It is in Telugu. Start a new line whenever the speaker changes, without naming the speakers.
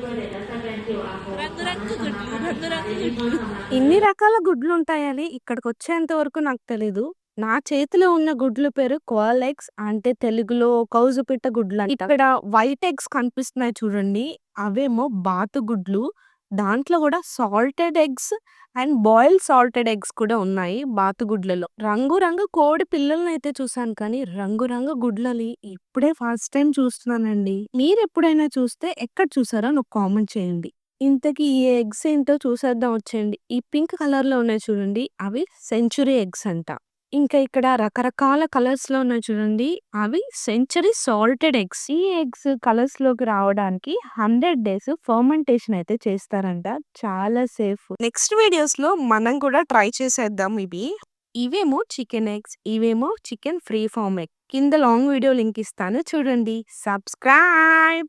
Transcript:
రంగురంగు గుడ్లు, రంగురంగు గుడ్లు.
ఇన్ని రకాల గుడ్లుంటాయని ఇక్కడికొచ్చేంత వరకు నాకు తెలీదు. నా చేతిలో ఉన్న గుడ్లు పేరు క్వాల్ ఎగ్స్ అంటే తెలుగులో కౌజుపిట్ట గుడ్లంట. ఇక్కడ వైట్ ఎగ్స్ కనిపిస్తున్నాయి చూడండి. అవేమో బాతుగుడ్లు. దాంట్లో గూడా salted eggs and boiled salted eggs కూడా ఉన్నాయి బాతుగుడ్లలో. రంగు రంగు కోడి పిల్లలనైతే చూసాను కానీ రంగు రంగు గుడ్లని ఇప్పుడే ఫస్ట్ టైమ్ చూస్తున్నానండి. మీరెప్పుడైనా చూస్తే ఎక్కడ చూసారో నాకు కామెంట్ చేయండి. ఇంతకీ ఈ ఎగ్స్ ఏంటో చూసేద్దాం వచ్చేయండి. ఈ పింక్ కలర్‌లో ఉన్నాయి చూడండి. అవి సెంచురీ ఎగ్స్ అంట. ఇంకా ఇక్కడ రకరకాల కలర్స్‌లో ఉన్నాయి చూడండి. అవి సెంచురీ సాల్టెడ్ ఎగ్స్. ఈ ఎగ్స్ కలర్స్‌లోకి రావడానికి 100 డేస్ ఫర్మెంటేషన్ అయితే చేస్తారంట. చాలా సేఫ్. నెక్స్ట్ వీడియోస్‌లో మనం కూడా ట్రై చేసేద్దాం ఇవి. ఇవేమో చికెన్ ఎగ్స్. ఇవేమో చికెన్ ఫ్రీ ఫార్మ్ ఎగ్. కింద లాంగ్ వీడియో లింక్ ఇస్తాను చూడండి. సబ్స్క్రైబ్.